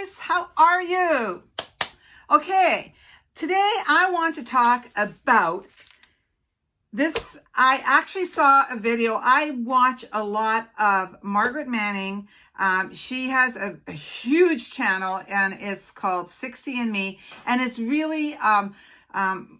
guys, how are you? Okay, today I want to talk about this. I actually saw a video. I watch a lot of Margaret Manning. She has a huge channel and it's called 60andMe, and it's really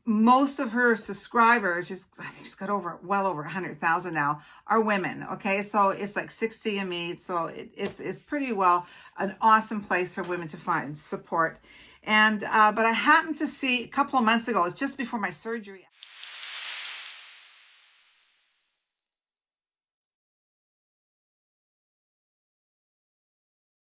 most of her subscribers, I think she's got well over 100,000 now, are women. Okay, so it's like 60andMe, so it's pretty well an awesome place for women to find support. And but I happened to see a couple of months ago, it was just before my surgery.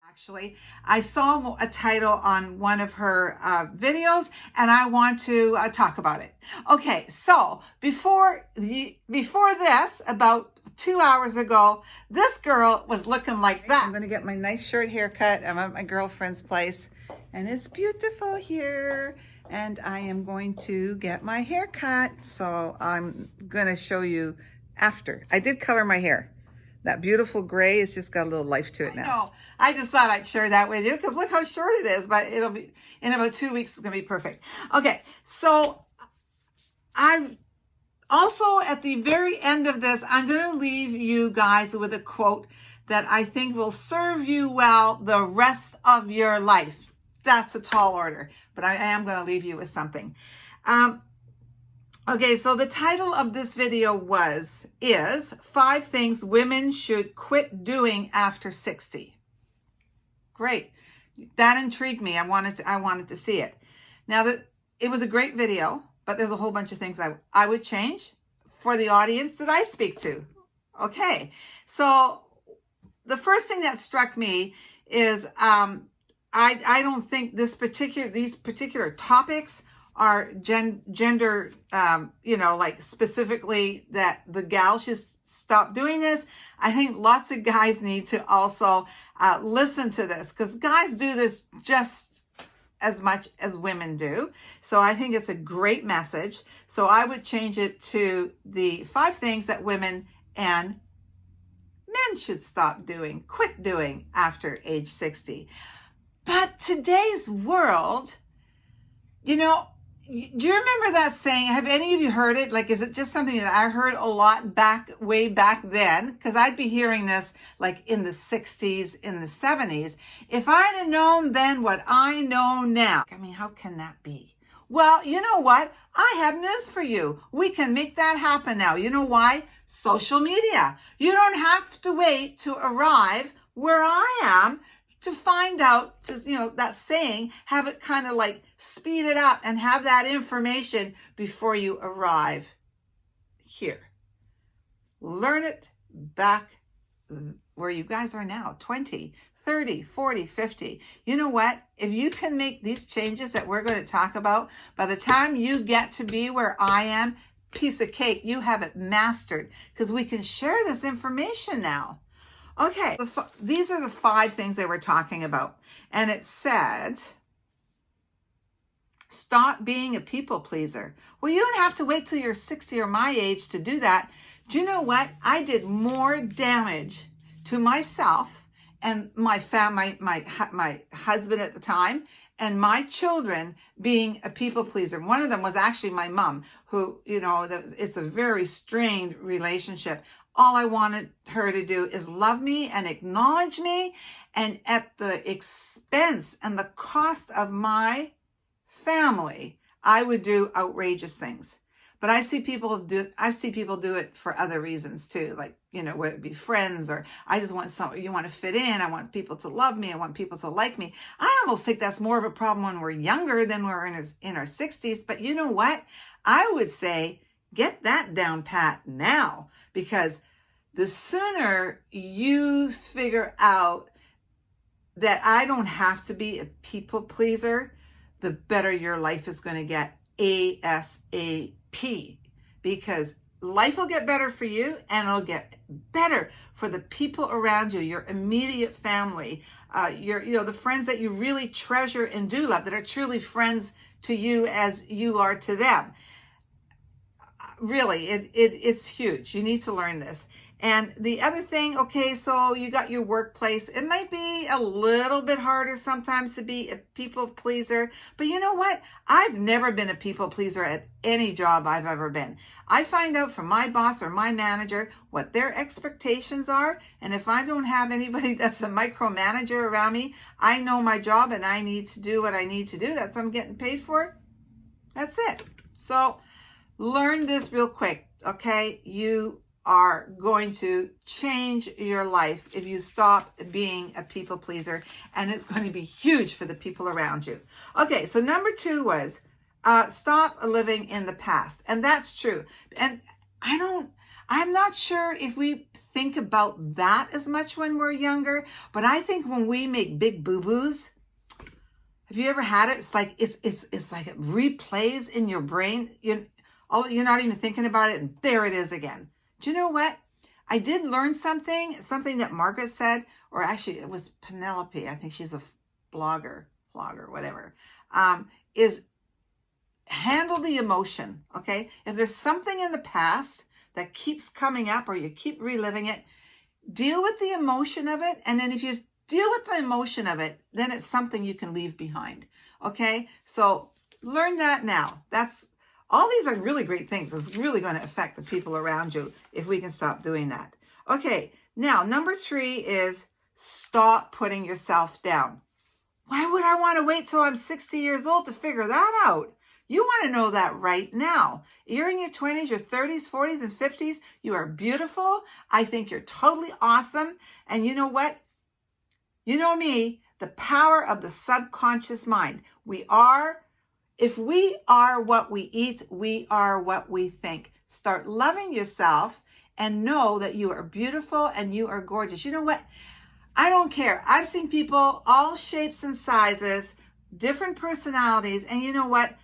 Actually, I saw a title on one of her videos, and I want to talk about it. Okay, so before this, about 2 hours ago, this girl was looking like that. I'm going to get my nice short haircut. I'm at my girlfriend's place, and it's beautiful here. And I am going to get my hair cut, so I'm going to show you after. I did color my hair. That beautiful gray has just got a little life to it now. I know. I just thought I'd share that with you because look how short it is, but it'll be, in about 2 weeks, it's going to be perfect. Okay, so I'm also at the very end of this, I'm going to leave you guys with a quote that I think will serve you well the rest of your life. That's a tall order, but I am going to leave you with something. Okay, so the title of this video is 5 things women should quit doing after 60. Great. That intrigued me. I wanted to see it. Now, it was a great video, but there's a whole bunch of things I would change for the audience that I speak to. Okay, so the first thing that struck me is I don't think these particular topics are gender, like specifically that the gal should stop doing this. I think lots of guys need to also listen to this, because guys do this just as much as women do. So I think it's a great message. So I would change it to the 5 things that women and men should quit doing after age 60. But today's world, do you remember that saying? Have any of you heard it? Like, is it just something that I heard a lot way back then? Because I'd be hearing this like in the 60s, in the 70s. If I'd have known then what I know now. I mean, how can that be? Well, you know what? I have news for you. We can make that happen now. You know why? Social media. You don't have to wait to arrive where I am to find out, that saying, have it kind of like speed it up and have that information before you arrive here. Learn it back where you guys are now, 20, 30, 40, 50. You know what? If you can make these changes that we're going to talk about, by the time you get to be where I am, piece of cake, you have it mastered, because we can share this information now. Okay, these are the 5 things they were talking about. And it said, stop being a people pleaser. Well, you don't have to wait till you're 60 or my age to do that. Do you know what? I did more damage to myself and my family, my husband at the time, and my children being a people pleaser. One of them was actually my mom, who, it's a very strained relationship. All I wanted her to do is love me and acknowledge me, and at the expense and the cost of my family, I would do outrageous things. But I see people do it for other reasons too, like, whether it be friends, or I just want you want to fit in. I want people to love me. I want people to like me. I almost think that's more of a problem when we're younger than we're in our 60s. But you know what? I would say get that down pat now, because the sooner you figure out that I don't have to be a people pleaser, the better your life is going to get ASAP, because life will get better for you, and it'll get better for the people around you, your immediate family, the friends that you really treasure and do love, that are truly friends to you as you are to them. Really, it's huge. You need to learn this. And the other thing, okay, so you got your workplace. It might be a little bit harder sometimes to be a people pleaser, but you know what? I've never been a people pleaser at any job I've ever been. I find out from my boss or my manager what their expectations are, and if I don't have anybody that's a micromanager around me, I know my job and I need to do what I need to do. That's what I'm getting paid for. That's it. So learn this real quick, okay? You are going to change your life if you stop being a people pleaser, and it's going to be huge for the people around you. Okay, so number 2 was stop living in the past. And that's true. And I'm not sure if we think about that as much when we're younger, but I think when we make big boo-boos, have you ever had it? It's like it replays in your brain. You're not even thinking about it, and there it is again. Do you know what? I did learn something that Margaret said, or actually it was Penelope. I think she's a blogger, whatever. Is handle the emotion, okay? If there's something in the past that keeps coming up or you keep reliving it, deal with the emotion of it. And then if you deal with the emotion of it, then it's something you can leave behind, okay? So learn that now. All these are really great things. It's really going to affect the people around you if we can stop doing that. Okay, now number 3 is stop putting yourself down. Why would I want to wait till I'm 60 years old to figure that out? You want to know that right now. You're in your 20s, your 30s, 40s, and 50s. You are beautiful. I think you're totally awesome. And you know what? You know me, the power of the subconscious mind. If we are what we eat, we are what we think. Start loving yourself and know that you are beautiful and you are gorgeous. You know what? I don't care. I've seen people all shapes and sizes, different personalities, and you know what?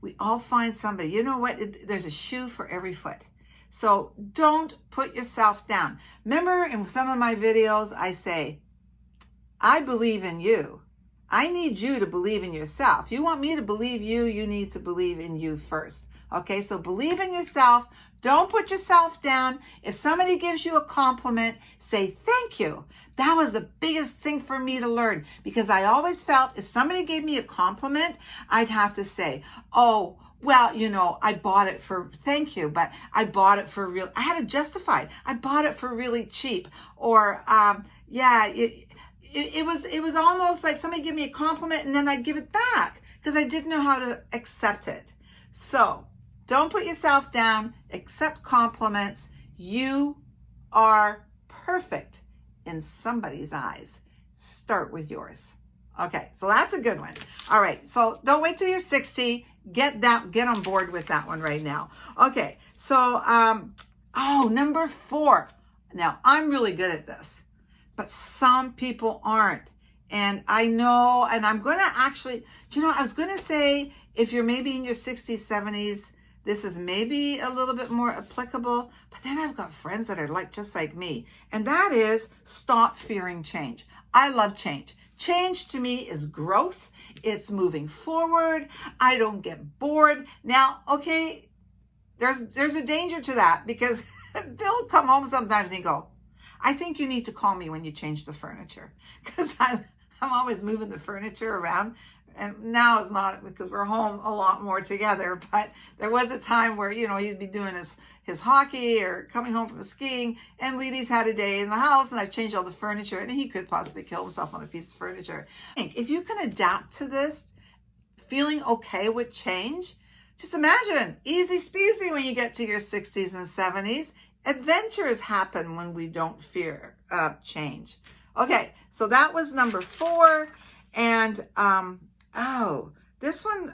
We all find somebody. You know what? There's a shoe for every foot. So don't put yourself down. Remember in some of my videos, I say, I believe in you. I need you to believe in yourself. You want me to believe you, you need to believe in you first. Okay, so believe in yourself. Don't put yourself down. If somebody gives you a compliment, say thank you. That was the biggest thing for me to learn, because I always felt if somebody gave me a compliment, I'd have to say, oh, well, you know, I bought it for, thank you, but I bought it for real. I had to justify it. I bought it for really cheap. Or, it was almost like somebody give me a compliment and then I'd give it back because I didn't know how to accept it. So don't put yourself down. Accept compliments. You are perfect in somebody's eyes. Start with yours. Okay, so that's a good one. All right, so don't wait till you're 60. Get on board with that one right now. Okay, so number 4. Now I'm really good at this, but some people aren't. And I know, and I'm going to actually, I was going to say, if you're maybe in your 60s, 70s, this is maybe a little bit more applicable, but then I've got friends that are just like me. And that is stop fearing change. I love change. Change to me is growth. It's moving forward. I don't get bored. Now, okay, there's a danger to that, because Bill come home sometimes and go, I think you need to call me when you change the furniture, because I'm always moving the furniture around. And now it's not, because we're home a lot more together, but there was a time where, he'd be doing his hockey or coming home from skiing, and Leedy's had a day in the house and I've changed all the furniture, and he could possibly kill himself on a piece of furniture. If you can adapt to this, feeling okay with change, just imagine, easy speasy when you get to your 60s and 70s. Adventures happen when we don't fear change. Okay, so that was number 4. And this one's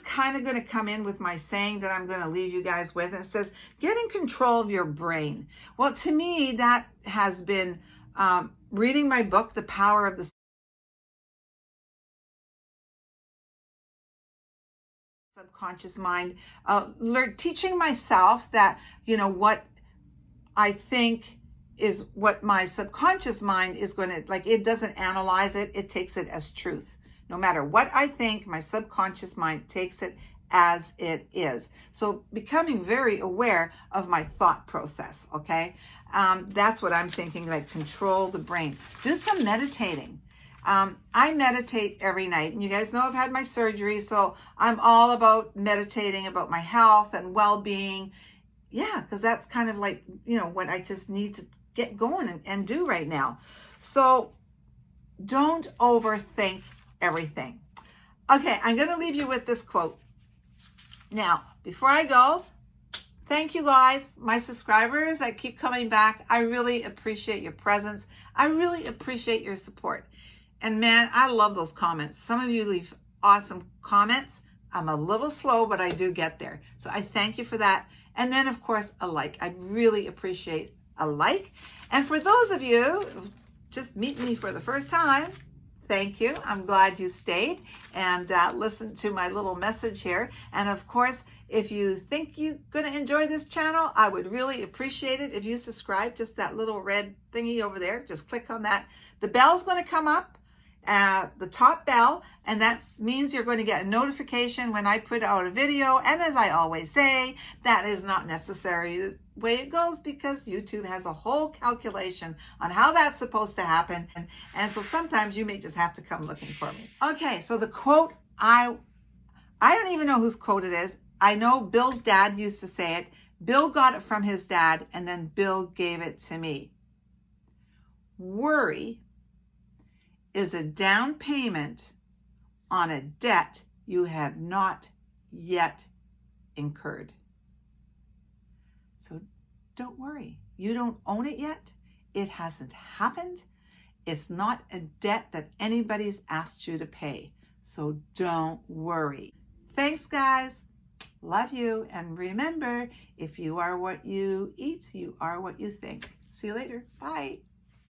kind of going to come in with my saying that I'm going to leave you guys with. And it says, get in control of your brain. Well, to me, that has been reading my book, The Power of the Subconscious Mind, teaching myself that, what I think is what my subconscious mind is going to, it doesn't analyze it, it takes it as truth. No matter what I think, my subconscious mind takes it as it is. So becoming very aware of my thought process, okay? That's what I'm thinking, like control the brain. Do some meditating. I meditate every night, and you guys know I've had my surgery, so I'm all about meditating about my health and well-being. Yeah, because that's kind of like, what I just need to get going and do right now. So don't overthink everything. Okay, I'm going to leave you with this quote. Now, before I go, thank you guys, my subscribers that keep coming back. I really appreciate your presence. I really appreciate your support. And man, I love those comments. Some of you leave awesome comments. I'm a little slow, but I do get there. So I thank you for that. And then, of course, a like. I'd really appreciate a like. And for those of you who just meet me for the first time, thank you. I'm glad you stayed and listened to my little message here. And of course, if you think you're going to enjoy this channel, I would really appreciate it if you subscribe. Just that little red thingy over there. Just click on that. The bell's going to come up, the top bell, and that means you're going to get a notification when I put out a video. And as I always say, that is not necessarily the way it goes, because YouTube has a whole calculation on how that's supposed to happen. And so sometimes you may just have to come looking for me. Okay, so the quote, I don't even know whose quote it is. I know Bill's dad used to say it. Bill got it from his dad, and then Bill gave it to me. Worry is a down payment on a debt you have not yet incurred. So don't worry. You don't own it yet. It hasn't happened. It's not a debt that anybody's asked you to pay. So don't worry. Thanks, guys. Love you. And remember, if you are what you eat, you are what you think. See you later. Bye.